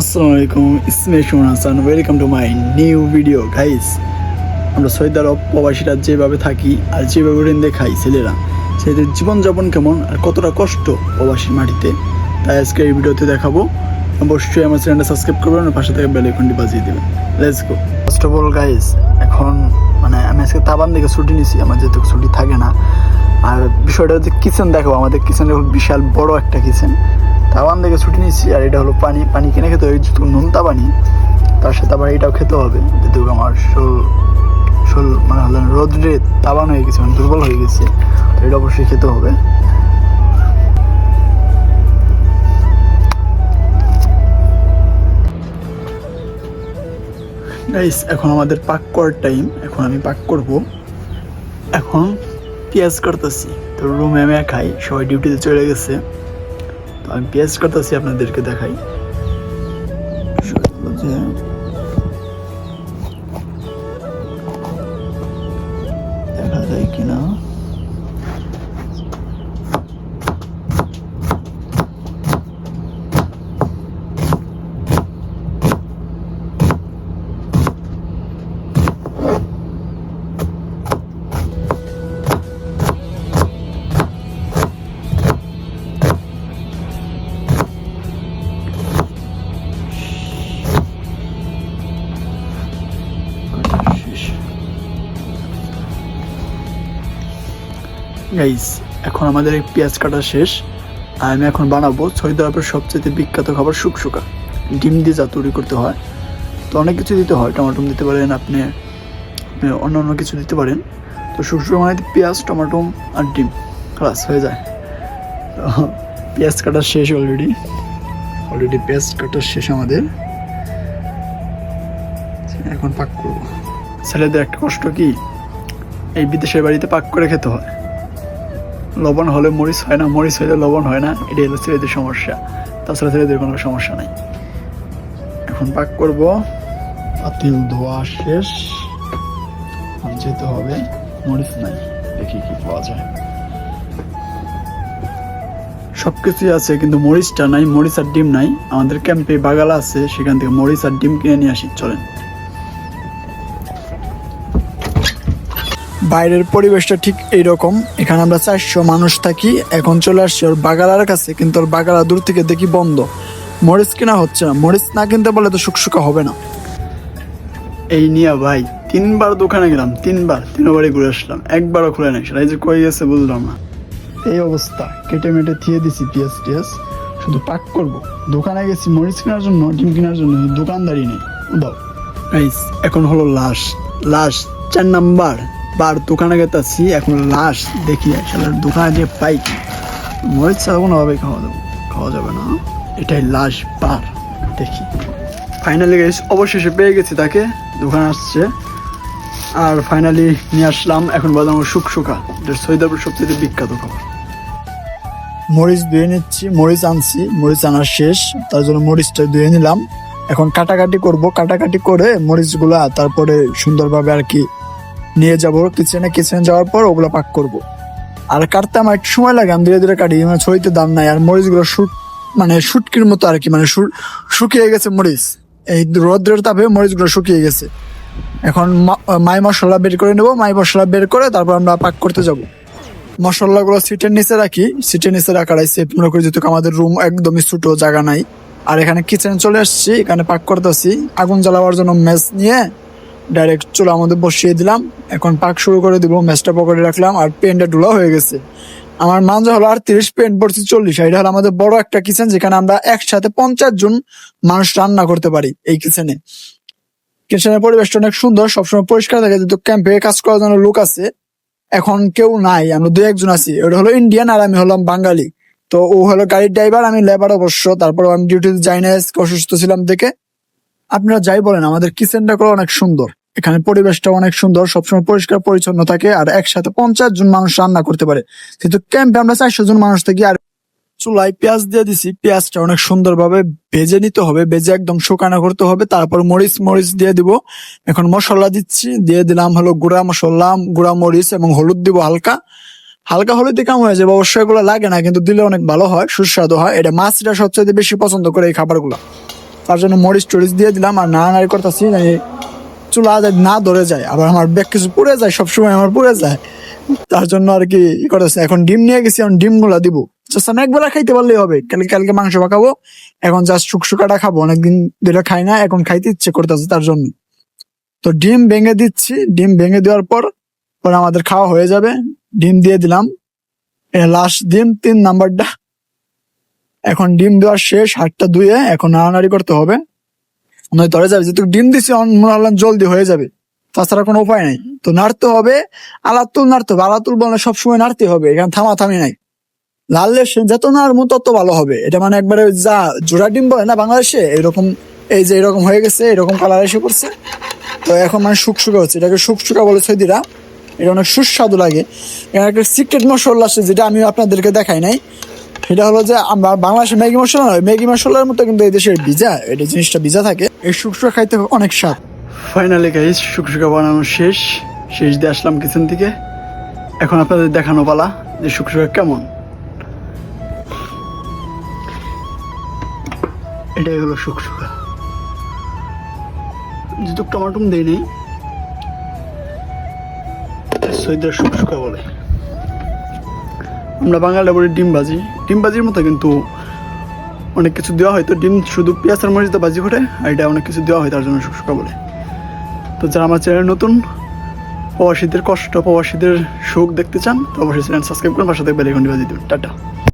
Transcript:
আসসালামু আলাইকুম, ইসমি Suman Hasan. Welcome to my new video guys. আমরা সৌদি আরব প্রবাসীরা যেভাবে থাকি আর যেভাবে রেন্দে খাই ছেলেরা, সেদের জীবনযাপন কেমন আর কতটা কষ্ট প্রবাসীর মাটিতে, তাই আজকে এই ভিডিওতে দেখাবো। অবশ্যই আমার চ্যানেলটা সাবস্ক্রাইব করবেন আর পাশে থেকে বেল আইকনটি বাজিয়ে দেবেন। Let's go. First of all guys, এখন আমি আজকে তাবান থেকে ছুটি নিছি, আমার যেহেতু ছুটি থাকে না। আর বিষয়টা হচ্ছে কিচেন দেখাবো। আমাদের কিচেন হলো বিশাল বড় একটা কিচেন। তাওয়ান থেকে ছুটি নিচ্ছি আর এটা হলো পানি। পানি কিনে খেতে হবে, যেহেতু নোনতা পানি, তার সাথে আবার এটাও খেতে হবে। যেহেতু আমার শোল হলো রোদ্রে তাবান হয়ে গেছে, দুর্বল হয়ে গেছে, তো এটা অবশ্যই খেতে হবে। গাইস, এখন আমাদের পাক করার টাইম। এখন আমি পাক করব। এখন পেঁয়াজ করতেছি। তো রুমে আমি খাই, সবাই ডিউটিতে চলে গেছে, তো আমি পেঁয়াজ করতেছি, আপনাদেরকে দেখাই। দেখা যায় কিনা। গাইস, এখন আমাদের পেঁয়াজ কাটা শেষ। আর আমি এখন বানাবো সৌদি আরবের সবচেয়ে বিখ্যাত খাবার শুকশুকা। ডিম দিয়ে যা তৈরি করতে হয়, তো অনেক কিছু দিতে হয়। টমাটো দিতে পারেন, আপনি অন্য অন্য কিছু দিতে পারেন। তো শুকশুকা মানে পেঁয়াজ, টমাটো আর ডিম, ক্লাস হয়ে যায়। তো পেঁয়াজ কাটা শেষ অলরেডি পেঁয়াজ কাটা শেষ আমাদের। এখন পাক করবো। ছেলেদের একটা কষ্ট কি, এই বিদেশের বাড়িতে পাক করে খেতে হয়। লবণ হলে মরিচ হয় না, মরিচ হলে লবণ হয় না, এটাই হলো ছেলেদের সমস্যা। তাছাড়া ছেলেদের কোনো সমস্যা নাই। এখন পাক করব। পাতিল ধোয়া শেষ, যেতে হবে। মরিচ নাই, দেখি কি পাওয়া যায়। সবকিছুই আছে কিন্তু মরিচটা নাই, মরিচ আর ডিম নাই। আমাদের ক্যাম্পে বাগালা আছে, সেখান থেকে মরিচ আর ডিম কিনে নিয়ে আসি। চলেন। বাইরের পরিবেশটা ঠিক এইরকম। এখানে আমরা 400 মানুষ থাকি। এখন চলে আসছি ওর বাগালার কাছে, কিন্তু ওর বাগালা দূর থেকে দেখি বন্ধ। মরিচ কেনা হচ্ছে না। মরিচ না কিনতে বলে তো শুকশুকা হবে না। এই নিয়ে ভাই 3বার দোকানে গেলাম, তিনবারই ঘুরে আসলাম, একবারও খুলে নাই। সেটা যে কই গেছে বুঝলাম না। এই অবস্থা, কেটে মেটে থিয়ে দিছি পেঁয়াজ টিয়াজ, শুধু পাক করব। দোকানে গেছি মরিচ কেনার জন্য, ডিম কেনার জন্য, দোকানদারি নেই। দাও গাইস, এখন হলো লাস্ট 4 নাম্বার বার দোকানে গেতাছি। এখন লাস্ট দেখি আসলে দোকানে যে পাই কি। মরিচ ছাড়া কোনোভাবে খাওয়া যাবে না। এটাই লাস্ট বার। দেখি ফাইনালি গাইস, অবশেষে পেয়ে গেছি তাকে। দোকানে আসছে আর ফাইনালি নিয়ে আসলাম। এখন বাজানো শুকশুকা, এটা সৌদি আরবের সবচেয়ে বিখ্যাত খাবার। মরিচ ধুয়ে নিচ্ছি, মরিচ আনছি, মরিচ আনার শেষ, তার জন্য মরিচটা ধুয়ে নিলাম। এখন কাটাকাটি করব। কাটাকাটি করে মরিচগুলা তারপরে সুন্দরভাবে আর কি নিয়ে যাবো কিচেনে যাওয়ার পর ওগুলো পাক করব। আর কাটতে আমার একটু সময় লাগে, আমি ধীরে ধীরে কাটি, ছড়িতে দাম নাই। আর মরিচগুলো শুটকির মতো আর কি, শুকিয়ে গেছে মরিচ। এই রোদ্রের তাপে মরিচগুলো শুকিয়ে গেছে। এখন মাই মশলা বের করে নেবো। মাই মশলা বের করে তারপর আমরা পাক করতে যাব। মশলাগুলো সিটের নিচে রাখি। সিটের নিচে রাখাটাই সেফ মনে করি, যেহেতু আমাদের রুম একদমই ছোট, জায়গা নাই। আর এখানে কিচেনে চলে আসছি, এখানে পাক করতেছি। আগুন জ্বালাবার জন্য ম্যাচ নিয়ে ডাইরেক্ট চুলার মধ্যে বসিয়ে দিলাম। এখন পাক শুরু করে দিব। ম্যাচটা পকেটে রাখলাম আর পেনটা ডুলা হয়ে গেছে। আমার মাঞ্জা হলো 38, পেন পড়ছে 40। এটা হলো আমাদের বড় একটা কিচেন, যেখানে আমরা একসাথে 50 জন মানুষ রান্না করতে পারি। এই কিচেনের পরিবেশটা অনেক সুন্দর, সবসময় পরিষ্কার থাকে, যেহেতু ক্যাম্পে কাজ করার জন্য লোক আছে। এখন কেউ নাই, আমরা 2-1 জন আছি। ওটা হলো ইন্ডিয়ান আর আমি হলাম বাঙালি। তো ও হলো গাড়ির ড্রাইভার, আমি লেবার অবশ্য। তারপর আমি ডিউটিতে যাই না, অসুস্থ ছিলাম দেখে। আপনারা যাই বলেন, আমাদের কিচেনটা করে অনেক সুন্দর। এখানে পরিবেশটা অনেক সুন্দর, সবসময় পরিষ্কার পরিচ্ছন্ন থাকে। আর একসাথে 50 জন মানুষ রান্না করতে পারে, কিন্তু ক্যাম্পে আমরা 400 জন মানুষ থাকি। আর চুলায় পেঁয়াজ দিয়ে দিছি। পেঁয়াজটা অনেক সুন্দরভাবে ভেজে নিতে হবে, ভেজে একদম শুকানো করতে হবে। তারপর মরিচ দিয়ে দিব। এখন মশলা দিচ্ছি, দিয়ে দিলাম হলো গুঁড়া মশলা, গুঁড়া মরিচ এবং হলুদ দিব হালকা। হালকা হলুদ দিয়ে কাম হয়ে যাবে, অবশ্যই এগুলো লাগে না, কিন্তু দিলে অনেক ভালো হয়, সুস্বাদু হয়। এটা মাছরা সবচেয়ে বেশি পছন্দ করে এই খাবারগুলো। তার জন্য মরিচ টরিচ দিয়ে দিলাম আর নাড়ানাড়ি করতেছি, চুলা না ধরে যায়, আবার আমার ব্যাগ কিছু পুড়ে যায়, সবসময় আমার পুড়ে যায়, তার জন্য আর কি করতেছে। এখন ডিম নিয়ে গেছি, এখন ডিম গুলা দিব, জাস্ট আমি একবেলা খাইতে পারলেই হবে, কালকে মাংস পাকাবো, এখন জাস্ট শুকশুকাটা খাবো, অনেকদিন ধরে খাই না, এখন খাইতে ইচ্ছে করতেছে তার জন্য। তো ডিম ভেঙে দিচ্ছি, ডিম ভেঙে দেওয়ার পর পরে আমাদের খাওয়া হয়ে যাবে। ডিম দিয়ে দিলাম, লাস্ট ডিম 3 নাম্বারটা। এখন ডিম দেওয়ার শেষ, হাতটা ধুয়ে এখন নাড়ানাড়ি করতে হবে, নয় ধরে যাবে, যেহেতু ডিম দিছি মনে হলাম জলদি হয়ে যাবে, তাছাড়া কোনো উপায় নাই। তো নাড়তে হবে, আলাতুল নাড়তে হবে, আলাতুল বলে সবসময় নাড়তে হবে, এখানে থামাথামি নাই। লাললে যত নাড়বো তত ভালো হবে, এটা মানে একবারে যা জোড়া ডিম বলে না বাংলাদেশে, এরকম এই যে এরকম হয়ে গেছে, এরকম কালার এসে পড়ছে। তো এখন মানে শুকশুকা হচ্ছে, এটাকে শুকশুকা বলে সৌদিরা, এটা অনেক সুস্বাদু লাগে। এখানে একটা সিক্রেট মশলা আছে যেটা আমি আপনাদেরকে দেখাই নাই, সেটা হলো যে আমরা বাংলাদেশের ম্যাগি মশলা নয়, ম্যাগি মশলার মতো কিন্তু এই দেশের ভিজা, এটা জিনিসটা ভিজা থাকে, এই শুকশুকা খাইতে অনেক স্বাদ। ফাইনালি গাইস শুকশুকা বানানো শেষ দিয়ে আসলাম কিচেন থেকে, এখন আপনাদের দেখানো পালা যে শুকশুকা কেমন। এটাই হলো শুকশুকা, যেহেতু টমাটম দেই নেই, সৈদার শুকশুকা বলে। আমরা বাঙালিরা বলি ডিম ভাজির মতো, কিন্তু অনেক কিছু দেওয়া হয়, তো ডিম শুধু পেঁয়াজ আর মরিচ দিয়ে ভাজি করে, আর এটা অনেক কিছু দেওয়া হয়, তার জন্য শুকশুকা বলে। তো যারা আমার চ্যানেল নতুন, প্রবাসীদের কষ্ট, প্রবাসীদের সুখ দেখতে চান, তো অবশ্যই চ্যানেল সাবস্ক্রাইব করুন, পাশে থাকবে বেল আইকনটি বাজিয়ে দিন। টাটা।